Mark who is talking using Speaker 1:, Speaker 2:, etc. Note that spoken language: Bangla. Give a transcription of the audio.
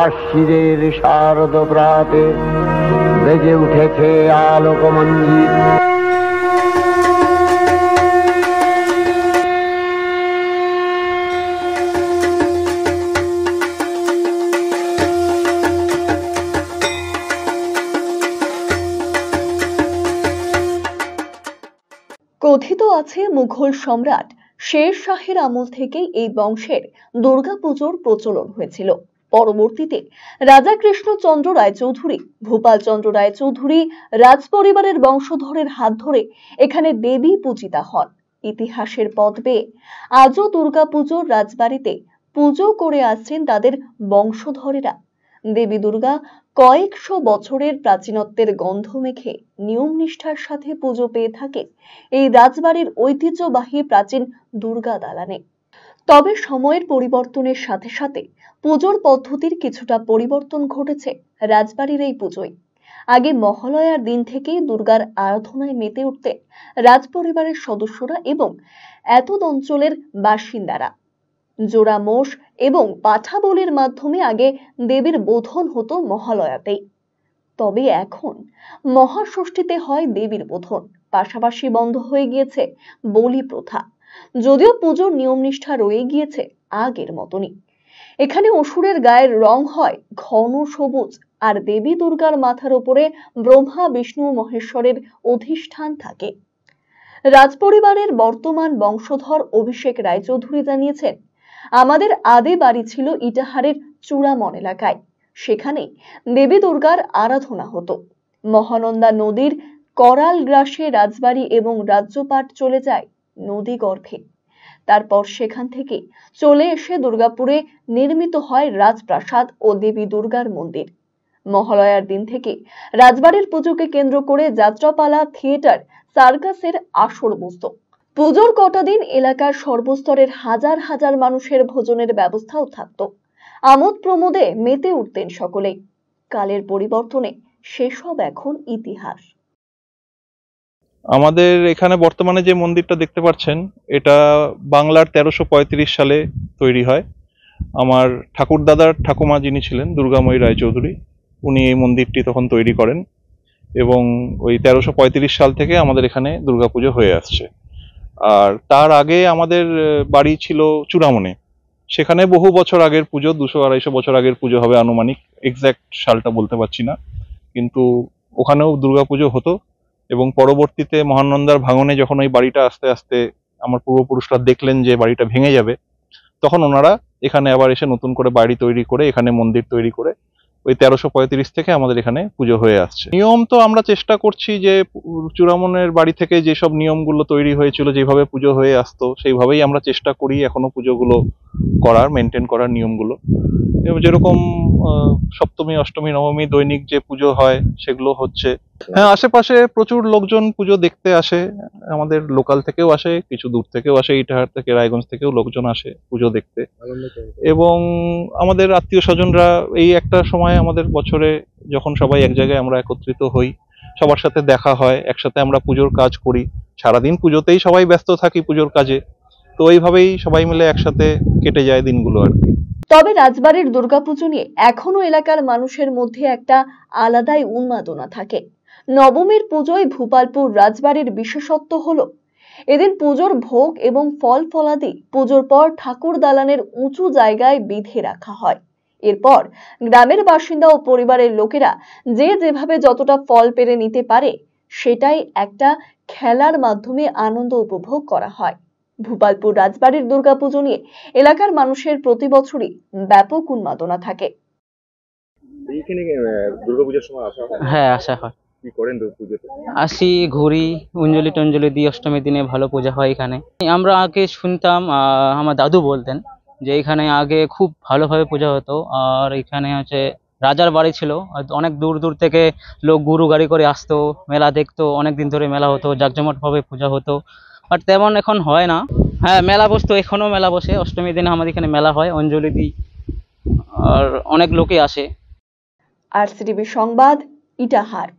Speaker 1: আশ্বিরের শারদ প্রাতে বেজে উঠেছে আলোকমঞ্জিত।
Speaker 2: কথিত আছে মুঘল সম্রাট শের শাহের আমল থেকেই এই বংশের দুর্গাপুজোর প্রচলন হয়েছিল। পরবর্তীতে রাজা কৃষ্ণচন্দ্র রায়চৌধুরী, ভূপাল চন্দ্র রায়চৌধুরী রাজ পরিবারের বংশধরের হাত ধরে এখানে দেবী পূজিতা হন। ইতিহাসের পথ বেয়ে আজও দুর্গাপুজোর রাজবাড়িতে পুজো করে আসছেন তাদের বংশধরেরা। দেবী দুর্গা কয়েকশো বছরের প্রাচীনত্বের গন্ধ মেখে নিয়ম নিষ্ঠার সাথে পুজো পেয়ে থাকে এই রাজবাড়ির ঐতিহ্যবাহী প্রাচীন দুর্গা দালানে। তবে সময়ের পরিবর্তনের সাথে সাথে পুজোর পদ্ধতির কিছুটা পরিবর্তন ঘটেছে রাজবাড়ির এই পুজোয়। আগে মহালয়ার দিন থেকেই দুর্গার আরাধনায় মেতে উঠতেন রাজ পরিবারের সদস্যরা এবং এতদ অঞ্চলের বাসিন্দারা। জোড়া মোষ এবং পাঠা বলির মাধ্যমে আগে দেবীর বোধন হতো মহালয়াতেই। তবে এখন মহাষষ্ঠীতে হয় দেবীর বোধন, পাশাপাশি বন্ধ হয়ে গিয়েছে বলি প্রথা। যদিও পুজোর নিয়ম নিষ্ঠা রয়ে গিয়েছে আগের মতনই। এখানে অসুরের গায়ের রং হয় ঘন সবুজ, আর দেবী দুর্গার মাথার উপরে ব্রহ্মা বিষ্ণু মহেশ্বরের অধিষ্ঠান থাকে। রাজপরিবারের বর্তমান বংশধর অভিষেক রায়চৌধুরী জানিয়েছেন, আমাদের আদি বাড়ি ছিল ইটাহারের চূড়ামন এলাকায়। সেখানে দেবী দুর্গার আরাধনা হতো। মহানন্দা নদীর করাল গ্রাসে রাজবাড়ি এবং রাজ্যপাট চলে যায় নদী গর্ভে। তারপর সেখান থেকে চলে এসে দুর্গাপুরে নির্মিত হয় রাজপ্রাসাদ ও দেবী দুর্গার মন্দির। মহালয়ার দিন থেকে রাজবাড়ির পুজোকে কেন্দ্র করে যাত্রাপালা, থিয়েটার, সার্কাসের আসর বসত। পুজোর কটা দিন এলাকার সর্বস্তরের হাজার হাজার মানুষের ভোজনের ব্যবস্থাও থাকত। আমোদ প্রমোদে মেতে উঠতেন সকলেই। কালের পরিবর্তনে সেসব এখন ইতিহাস।
Speaker 3: আমাদের এখানে বর্তমানে যে মন্দিরটা দেখতে পাচ্ছেন, এটা বাংলার 1335 সালে তৈরি হয়। আমার ঠাকুরদাদার ঠাকুমা যিনি ছিলেন দুর্গাময়ী রায়চৌধুরী, উনি এই মন্দিরটি তখন তৈরি করেন এবং ওই 1335 সাল থেকে আমাদের এখানে দুর্গাপুজো হয়ে আসছে। আর তার আগে আমাদের বাড়ি ছিল চূড়ামনে, সেখানে বহু বছর আগের পুজো, 200-250 বছর আগের পুজো হবে আনুমানিক, এক্স্যাক্ট সালটা বলতে পারছি না, কিন্তু ওখানেও দুর্গাপুজো হতো। এবং পরবর্তীতে মহানন্দার ভাঙনে যখন ওই বাড়িটা আস্তে আস্তে আমার পূর্বপুরুষরা দেখলেন যে বাড়িটা ভেঙে যাবে, তখন ওনারা এখানে আবার এসে নতুন করে বাড়ি তৈরি করে এখানে মন্দির তৈরি করে ওই 1335 থেকে আমাদের এখানে পুজো হয়ে আসছে। নিয়ম তো আমরা চেষ্টা করছি যে চূড়ামনের বাড়ি থেকে যেসব নিয়মগুলো তৈরি হয়েছিল, যেভাবে পুজো হয়ে আসতো সেইভাবেই আমরা চেষ্টা করি এখনো পুজোগুলো করার, মেনটেন করার নিয়মগুলো। যেরকম সপ্তমী, অষ্টমী, নবমী দৈনিক যে পুজো হয় সেগুলো হচ্ছে। হ্যাঁ, আশেপাশে প্রচুর লোকজন পুজো দেখতে আসে, আমাদের লোকাল থেকেও আসে, কিছু দূর থেকেও আসে, ইটাহার থেকে, রায়গঞ্জ থেকেও লোকজন আসে পুজো দেখতে। এবং আমাদের আত্মীয় স্বজনরা, এই একটা সময় আমাদের বছরে যখন সবাই এক জায়গায় আমরা একত্রিত হই, সবার সাথে দেখা হয়, একসাথে আমরা পুজোর কাজ করি। সারাদিন পুজোতেই সবাই ব্যস্ত থাকি পুজোর কাজে, তো এইভাবেই সবাই মিলে একসাথে কেটে যায় দিনগুলো আর কি।
Speaker 2: তবে রাজবাড়ির দুর্গাপুজো নিয়ে এখনো এলাকার মানুষের মধ্যে একটা আলাদাই উন্মাদনা থাকে। নবমীর পুজোয় ভূপালপুর রাজবাড়ির বিশেষত্ব হলো এদিন পুজোর ভোগ এবং ফল ফলাদি পুজোর পর ঠাকুর দালানের উঁচু জায়গায় বেঁধে রাখা হয়। এরপর গ্রামের বাসিন্দা ও পরিবারের লোকেরা যে যেভাবে যতটা ফল পেরে নিতে পারে, সেটাই একটা খেলার মাধ্যমে আনন্দ উপভোগ করা হয়। ভূপালপুর রাজবাড়ির দুর্গাপুজো নিয়ে এলাকার মানুষের প্রতি বছরই ব্যাপক উন্মাদনা থাকে।
Speaker 4: দুর্গাপূজার সময় আসা হয়?
Speaker 5: হ্যাঁ, আসা হয়।
Speaker 4: কি করেন দুর্গাপূজাতে?
Speaker 5: আসি, ঘুরি, অঞ্জলি টঞ্জলি দিই। অষ্টমীর দিনে ভালো পূজা হয় এখানে। আমরা আগে শুনতাম, আমার দাদু বলতেন যে এখানে আগে খুব ভালোভাবে পূজা হতো। আর এখানে হচ্ছে রাজার বাড়ি ছিল, অনেক দূর দূর থেকে লোক গরু গাড়ি করে আসতো, মেলা দেখতো, অনেকদিন ধরে মেলা হতো, জাঁকজমটভাবে পূজা হতো। বাট তেমন এখন হয় না। হ্যাঁ, মেলা বসতো, এখনো মেলা বসে। অষ্টমীর দিনে আমাদের এখানে মেলা হয়, অঞ্জলি দিই, আর অনেক লোকই আসে।
Speaker 2: RCTV সংবাদ, ইটাহার।